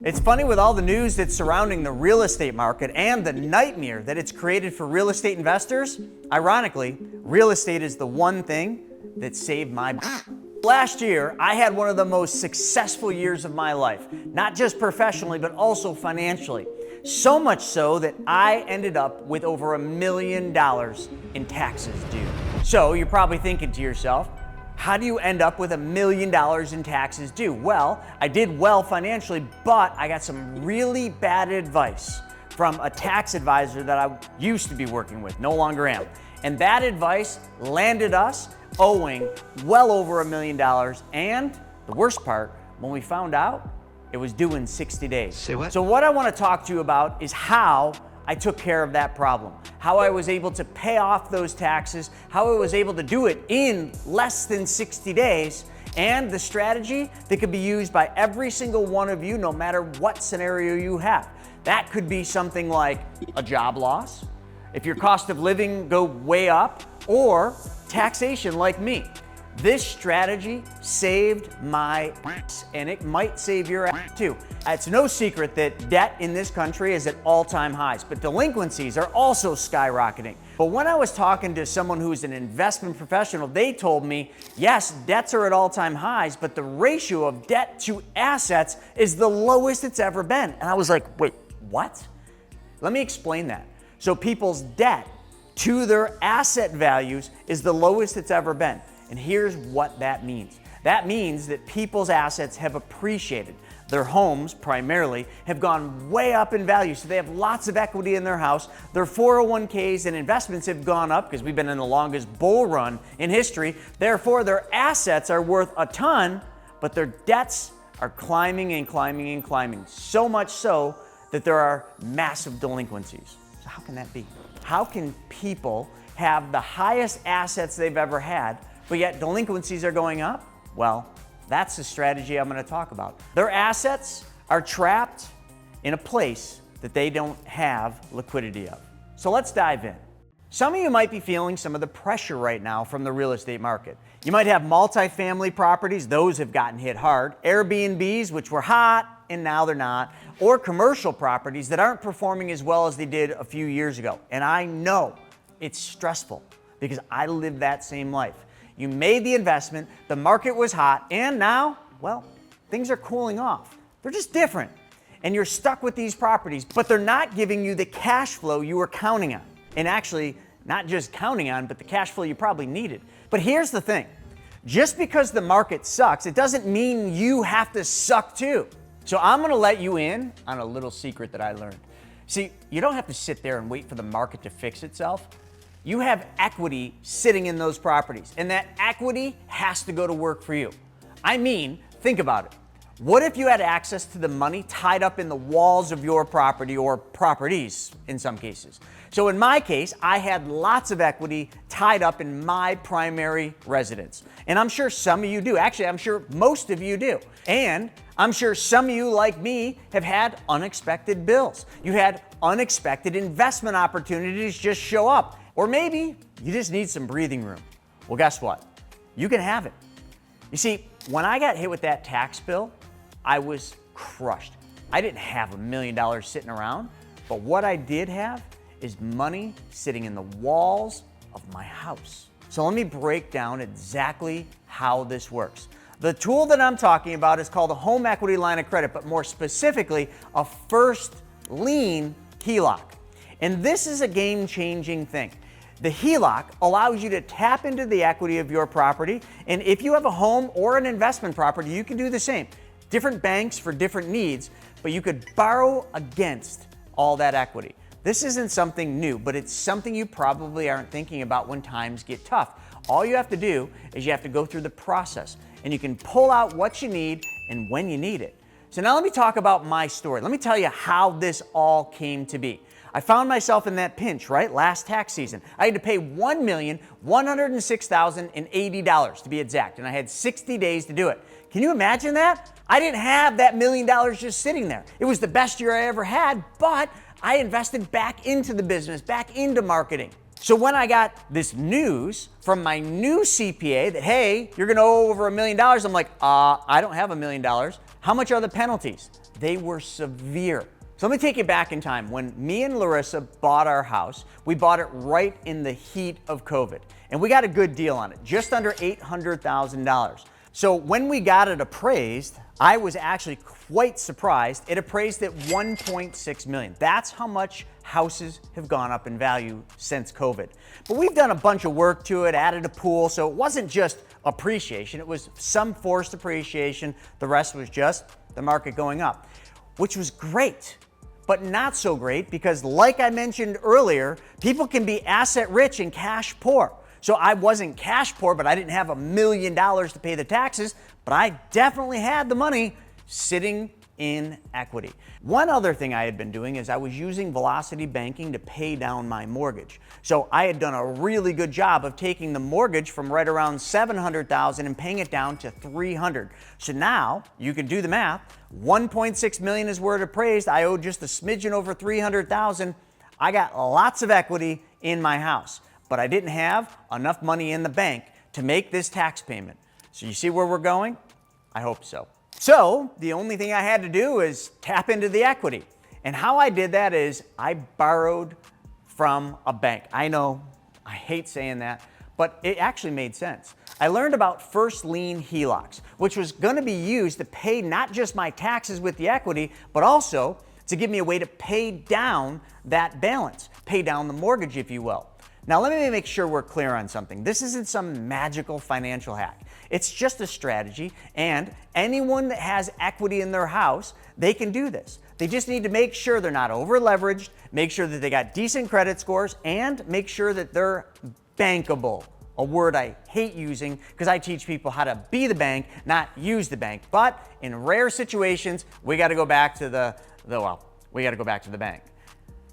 It's funny with all the news that's surrounding the real estate market and the nightmare that it's created for real estate investors. Ironically, real estate is the one thing that saved my Last year, I had one of the most successful years of my life, not just professionally, but also financially. So much so that I ended up with over $1 million in taxes due. So you're probably thinking to yourself, how do you end up with $1 million in taxes due? Well, I did well financially, but I got some really bad advice from a tax advisor that I used to be working with, no longer am. And that advice landed us owing well over $1 million. And the worst part, when we found out, it was due in 60 days. Say what? So what I want to talk to you about is how I took care of that problem, how I was able to pay off those taxes, how I was able to do it in less than 60 days, and the strategy that could be used by every single one of you, no matter what scenario you have. That could be something like a job loss, if your cost of living go way up, or taxation like me. This strategy saved my ass, and it might save your ass too. It's no secret that debt in this country is at all-time highs, but delinquencies are also skyrocketing. But when I was talking to someone who's an investment professional, they told me, yes, debts are at all-time highs, but the ratio of debt to assets is the lowest it's ever been. And I was like, wait, what? Let me explain that. So people's debt to their asset values is the lowest it's ever been. And here's what that means. That means that people's assets have appreciated. Their homes, primarily, have gone way up in value, so they have lots of equity in their house. Their 401ks and investments have gone up because we've been in the longest bull run in history. Therefore, their assets are worth a ton, but their debts are climbing and climbing and climbing. So much so that there are massive delinquencies. So how can that be? How can people have the highest assets they've ever had, but yet delinquencies are going up? Well, that's the strategy I'm going to talk about. Their assets are trapped in a place that they don't have liquidity of. So let's dive in. Some of you might be feeling some of the pressure right now from the real estate market. You might have multifamily properties, those have gotten hit hard, Airbnbs, which were hot and now they're not, or commercial properties that aren't performing as well as they did a few years ago. And I know it's stressful because I lived that same life. You made the investment, the market was hot, and now, well, things are cooling off. They're just different. And you're stuck with these properties, but they're not giving you the cash flow you were counting on. And actually, not just counting on, but the cash flow you probably needed. But here's the thing. Just because the market sucks, it doesn't mean you have to suck too. So I'm gonna let you in on a little secret that I learned. See, you don't have to sit there and wait for the market to fix itself. You have equity sitting in those properties, and that equity has to go to work for you. I mean, think about it. What if you had access to the money tied up in the walls of your property, or properties in some cases? So in my case, I had lots of equity tied up in my primary residence. And I'm sure some of you do. Actually, I'm sure most of you do. And I'm sure some of you, like me, have had unexpected bills. You had unexpected investment opportunities just show up. Or maybe you just need some breathing room. Well, guess what? You can have it. You see, when I got hit with that tax bill, I was crushed. I didn't have $1 million sitting around, but what I did have is money sitting in the walls of my house. So let me break down exactly how this works. The tool that I'm talking about is called a home equity line of credit, but more specifically, a first lien HELOC. And this is a game-changing thing. The HELOC allows you to tap into the equity of your property, and if you have a home or an investment property, you can do the same. Different banks for different needs, but you could borrow against all that equity. This isn't something new, but it's something you probably aren't thinking about when times get tough. All you have to do is you have to go through the process, and you can pull out what you need and when you need it. So now let me talk about my story. Let me tell you how this all came to be. I found myself in that pinch, right? Last tax season. I had to pay $1,106,080 to be exact, and I had 60 days to do it. Can you imagine that? I didn't have that $1 million just sitting there. It was the best year I ever had, but I invested back into the business, back into marketing. So when I got this news from my new CPA that, hey, you're gonna owe over $1 million, I'm like, I don't have $1 million. How much are the penalties? they were severe. So let me take you back in time. When me and Larissa bought our house, we bought it right in the heat of COVID. And we got a good deal on it, just under $800,000. So when we got it appraised, I was actually quite surprised. It appraised at $1.6 million. That's how much houses have gone up in value since COVID. But we've done a bunch of work to it, added a pool, so it wasn't just appreciation. It was some forced appreciation. The rest was just the market going up, which was great, but not so great because, like I mentioned earlier, people can be asset rich and cash poor. So I wasn't cash poor, but I didn't have $1 million to pay the taxes, but I definitely had the money sitting in equity. One other thing I had been doing is I was using Velocity Banking to pay down my mortgage. So I had done a really good job of taking the mortgage from right around $700,000 and paying it down to $300,000. So now you can do the math. $1.6 million is where it appraised. I owed just a smidgen over $300,000. I got lots of equity in my house, but I didn't have enough money in the bank to make this tax payment. So you see where we're going? I hope so. So the only thing I had to do is tap into the equity. And how I did that is I borrowed from a bank. I know, I hate saying that, but it actually made sense. I learned about first lien HELOCs, which was going to be used to pay not just my taxes with the equity, but also to give me a way to pay down that balance, pay down the mortgage, if you will. Now, let me make sure we're clear on something. This isn't some magical financial hack. It's just a strategy, and anyone that has equity in their house, they can do this. They just need to make sure they're not over leveraged, make sure that they got decent credit scores, and make sure that they're bankable. A word I hate using because I teach people how to be the bank, not use the bank. But in rare situations, we got to go back to the bank.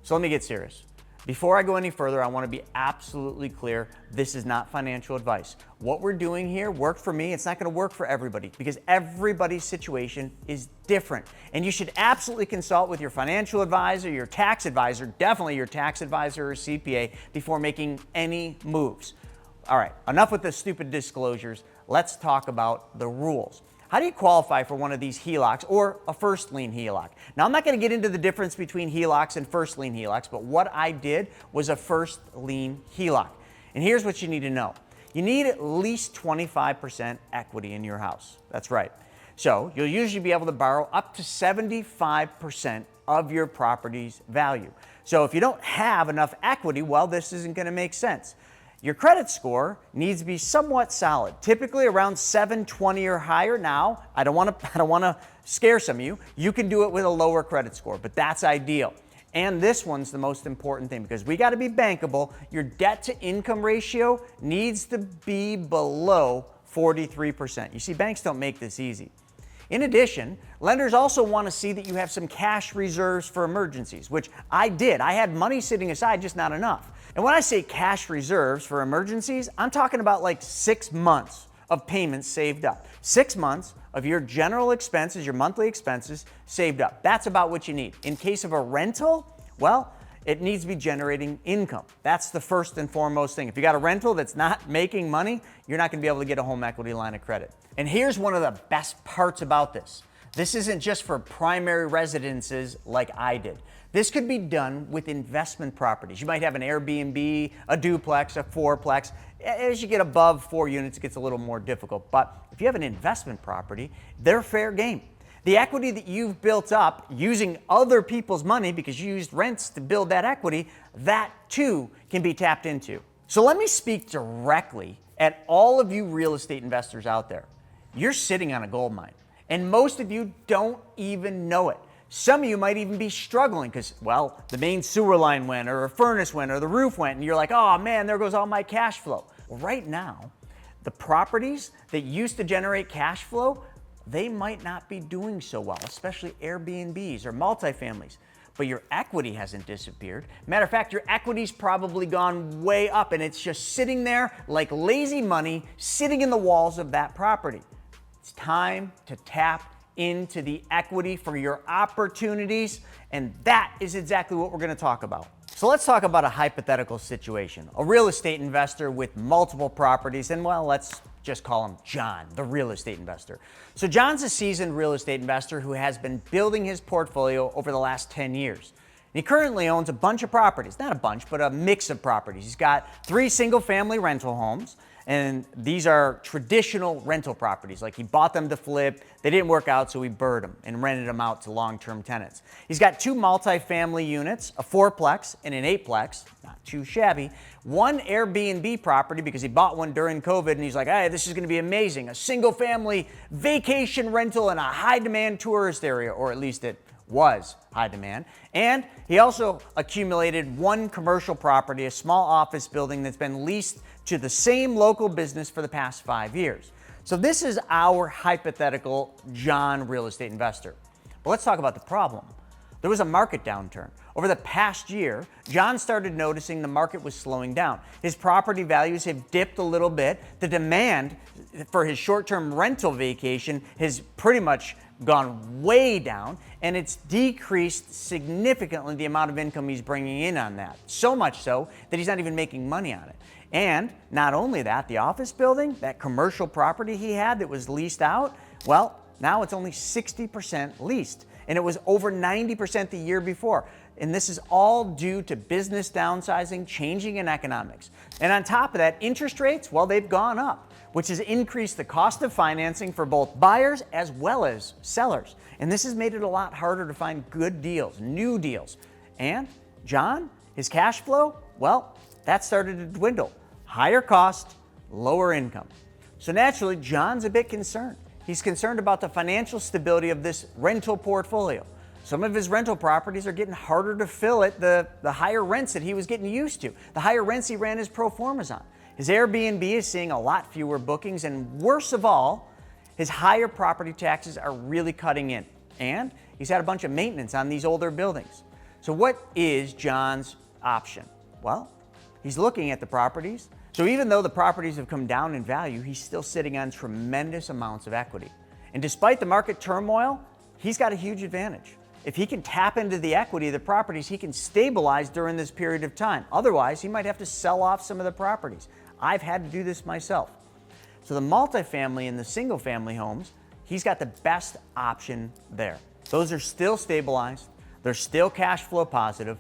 So let me get serious. Before I go any further, I want to be absolutely clear. This is not financial advice. What we're doing here worked for me. It's not going to work for everybody because everybody's situation is different. And you should absolutely consult with your financial advisor, your tax advisor, definitely your tax advisor or CPA before making any moves. All right, enough with the stupid disclosures. Let's talk about the rules. How do you qualify for one of these HELOCs or a first lien HELOC? Now, I'm not going to get into the difference between HELOCs and first lien HELOCs, but what I did was a first lien HELOC. And here's what you need to know. You need at least 25% equity in your house. That's right. So you'll usually be able to borrow up to 75% of your property's value. So if you don't have enough equity, well, this isn't going to make sense. Your credit score needs to be somewhat solid, typically around 720 or higher. Now, I don't want to scare some of you. You can do it with a lower credit score, but that's ideal. And this one's the most important thing because we got to be bankable. Your debt to income ratio needs to be below 43%. You see, banks don't make this easy. In addition, lenders also want to see that you have some cash reserves for emergencies, which I did. I had money sitting aside, just not enough. And when I say cash reserves for emergencies, I'm talking about like 6 months of payments saved up. 6 months of your general expenses, your monthly expenses saved up. That's about what you need. In case of a rental, well, it needs to be generating income. That's the first and foremost thing. If you got a rental that's not making money, you're not going to be able to get a home equity line of credit. And here's one of the best parts about this. This isn't just for primary residences like I did. This could be done with investment properties. You might have an Airbnb, a duplex, a fourplex. As you get above 4 units, it gets a little more difficult. But if you have an investment property, they're fair game. The equity that you've built up using other people's money because you used rents to build that equity, that too can be tapped into. So let me speak directly at all of you real estate investors out there. You're sitting on a gold mine, and most of you don't even know it. Some of you might even be struggling because, well, the main sewer line went, or a furnace went, or the roof went, and you're like, oh man, there goes all my cash flow. Well, right now, the properties that used to generate cash flow, they might not be doing so well, especially Airbnbs or multifamilies. But your equity hasn't disappeared. Matter of fact, your equity's probably gone way up, and it's just sitting there like lazy money sitting in the walls of that property. It's time to tap into the equity for your opportunities, and that is exactly what we're going to talk about. So let's talk about a hypothetical situation. A real estate investor with multiple properties, and well, let's just call him John, the real estate investor. So John's a seasoned real estate investor who has been building his portfolio over the last 10 years. He currently owns a bunch of properties, not a bunch, but a mix of properties. He's got 3 single-family rental homes, and these are traditional rental properties. Like, he bought them to flip, they didn't work out, so he burned them and rented them out to long-term tenants. He's got 2 multifamily units, a 4-plex and an 8-plex, not too shabby, 1 Airbnb property because he bought one during COVID and he's like, hey, this is gonna be amazing, a single-family vacation rental in a high-demand tourist area, or at least it was high demand. And he also accumulated 1 commercial property, a small office building that's been leased to the same local business for the past 5 years. So this is our hypothetical John real estate investor. But let's talk about the problem. There was a market downturn. Over the past year, John started noticing the market was slowing down. His property values have dipped a little bit. The demand for his short-term rental vacation has pretty much gone way down, and it's decreased significantly the amount of income he's bringing in on that. So much so that he's not even making money on it. And not only that, the office building, that commercial property he had that was leased out, well, now it's only 60% leased, and it was over 90% the year before. And this is all due to business downsizing, changing in economics. And on top of that, interest rates, well, they've gone up, which has increased the cost of financing for both buyers as well as sellers. And this has made it a lot harder to find good deals, new deals. And John, his cash flow, well, that started to dwindle. Higher cost, lower income. So naturally, John's a bit concerned. He's concerned about the financial stability of this rental portfolio. Some of his rental properties are getting harder to fill at the higher rents that he was getting used to, the higher rents he ran his pro formas on. His Airbnb is seeing a lot fewer bookings, and worst of all, his higher property taxes are really cutting in. And he's had a bunch of maintenance on these older buildings. So what is John's option? Well, he's looking at the properties. So even though the properties have come down in value, he's still sitting on tremendous amounts of equity. And despite the market turmoil, he's got a huge advantage. If he can tap into the equity of the properties, he can stabilize during this period of time. Otherwise, he might have to sell off some of the properties. I've had to do this myself. So the multifamily and the single family homes, he's got the best option there. Those are still stabilized, they're still cash flow positive,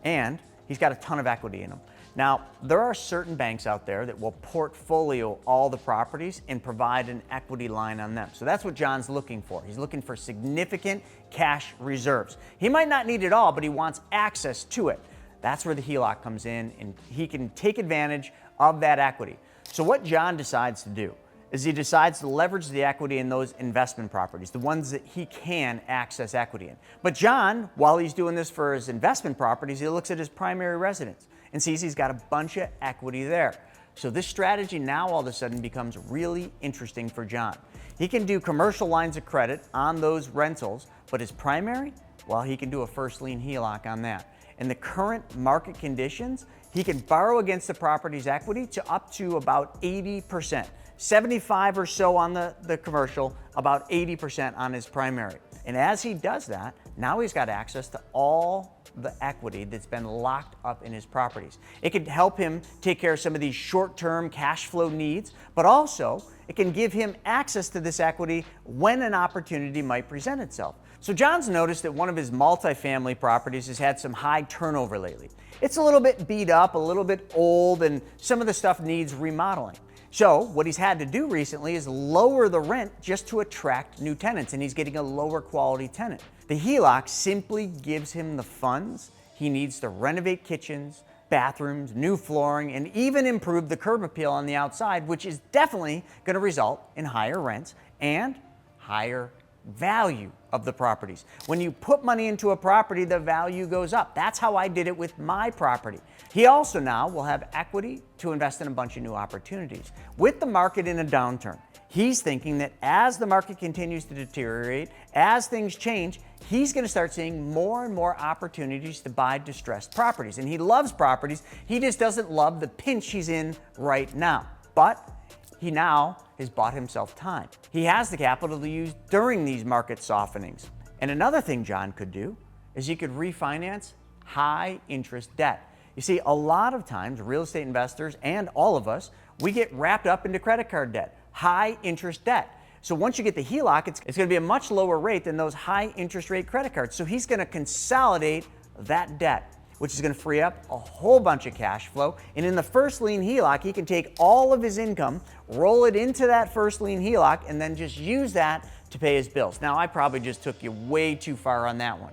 and he's got a ton of equity in them. Now, there are certain banks out there that will portfolio all the properties and provide an equity line on them. So that's what John's looking for. He's looking for significant cash reserves. He might not need it all, but he wants access to it. That's where the HELOC comes in, and he can take advantage of that equity. So what John decides to do is he decides to leverage the equity in those investment properties, the ones that he can access equity in. But John, while he's doing this for his investment properties, he looks at his primary residence and sees he's got a bunch of equity there. So this strategy now all of a sudden becomes really interesting for John. He can do commercial lines of credit on those rentals, but his primary, well, he can do a first lien HELOC on that. In the current market conditions, he can borrow against the property's equity to up to about 80%. 75 or so on the commercial, about 80% on his primary. And as he does that, now he's got access to all the equity that's been locked up in his properties. It could help him take care of some of these short-term cash flow needs, but also it can give him access to this equity when an opportunity might present itself. So John's noticed that one of his multifamily properties has had some high turnover lately. It's a little bit beat up, a little bit old, and some of the stuff needs remodeling. So what he's had to do recently is lower the rent just to attract new tenants, and he's getting a lower quality tenant. The HELOC simply gives him the funds he needs to renovate kitchens, bathrooms, new flooring, and even improve the curb appeal on the outside, which is definitely going to result in higher rents and higher value of the properties. When you put money into a property, the value goes up. That's how I did it with my property. He also now will have equity to invest in a bunch of new opportunities. With the market in a downturn, he's thinking that as the market continues to deteriorate, as things change, he's going to start seeing more and more opportunities to buy distressed properties. And he loves properties. He just doesn't love the pinch he's in right now. But he now has bought himself time. He has the capital to use during these market softenings. And another thing John could do is he could refinance high interest debt. You see, a lot of times real estate investors and all of us, we get wrapped up into credit card debt, high interest debt. So once you get the HELOC, it's going to be a much lower rate than those high interest rate credit cards. So he's going to consolidate that debt, which is going to free up a whole bunch of cash flow. And in the first lien HELOC, he can take all of his income, roll it into that first lien HELOC, and then just use that to pay his bills. Now, I probably just took you way too far on that one.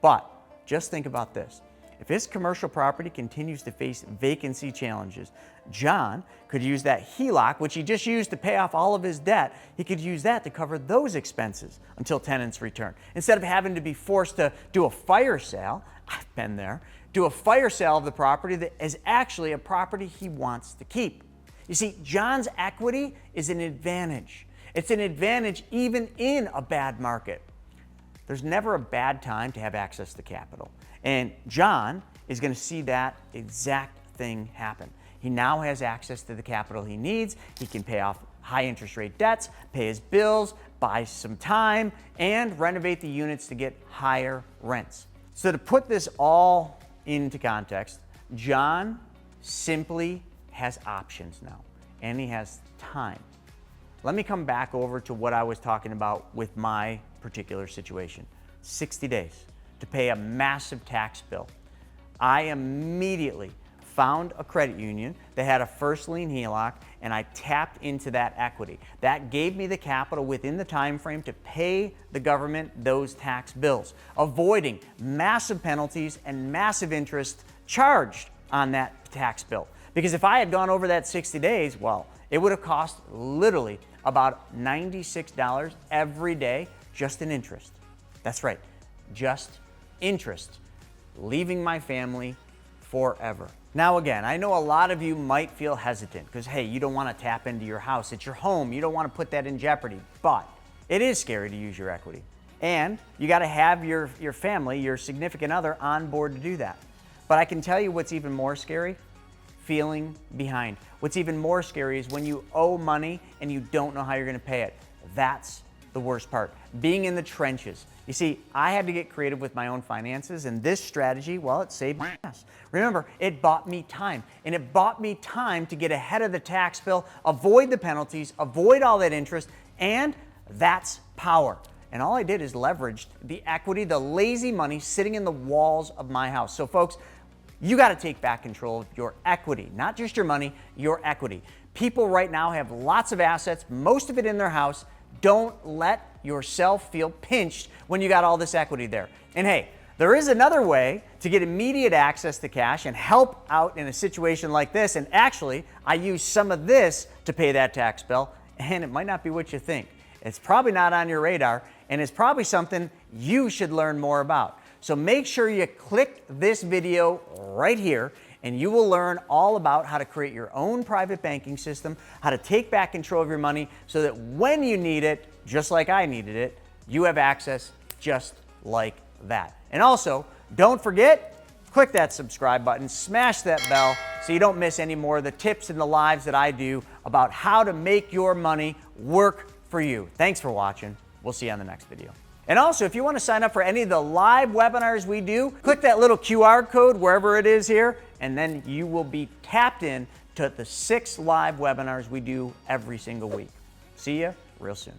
But just think about this. If his commercial property continues to face vacancy challenges, John could use that HELOC, which he just used to pay off all of his debt. He could use that to cover those expenses until tenants return. Instead of having to be forced to do a fire sale, I've been there, do a fire sale of the property that is actually a property he wants to keep. You see, John's equity is an advantage. It's an advantage even in a bad market. There's never a bad time to have access to capital. And John is going to see that exact thing happen. He now has access to the capital he needs. He can pay off high interest rate debts, pay his bills, buy some time, and renovate the units to get higher rents. So to put this all into context, John simply has options now, and he has time. Let me come back over to what I was talking about with my particular situation. 60 days to pay a massive tax bill. I immediately found a credit union that had a first lien HELOC, and I tapped into that equity. That gave me the capital within the time frame to pay the government those tax bills, avoiding massive penalties and massive interest charged on that tax bill. Because if I had gone over that 60 days, well, it would have cost literally about $96 every day just in interest. That's right, just interest, leaving my family forever. Now again, I know a lot of you might feel hesitant because, hey, you don't want to tap into your house. It's your home. You don't want to put that in jeopardy. But it is scary to use your equity. And you got to have your family, your significant other, on board to do that. But I can tell you what's even more scary: feeling behind. What's even more scary is when you owe money and you don't know how you're going to pay it. That's the worst part. Being in the trenches. You see, I had to get creative with my own finances, and this strategy, well, it saved my ass. Remember, it bought me time, and it bought me time to get ahead of the tax bill, avoid the penalties, avoid all that interest, and that's power. And all I did is leveraged the equity, the lazy money sitting in the walls of my house. So folks, you got to take back control of your equity, not just your money, your equity. People right now have lots of assets, most of it in their house. Don't let yourself feel pinched when you got all this equity there. And hey, there is another way to get immediate access to cash and help out in a situation like this. And actually, I use some of this to pay that tax bill, and it might not be what you think. It's probably not on your radar, and it's probably something you should learn more about. So make sure you click this video right here, and you will learn all about how to create your own private banking system, how to take back control of your money so that when you need it, just like I needed it, you have access just like that. And also, don't forget, click that subscribe button, smash that bell so you don't miss any more of the tips and the lives that I do about how to make your money work for you. Thanks for watching. We'll see you on the next video. And also, if you want to sign up for any of the live webinars we do, click that little QR code wherever it is here, and then you will be tapped in to the 6 live webinars we do every single week. See you real soon.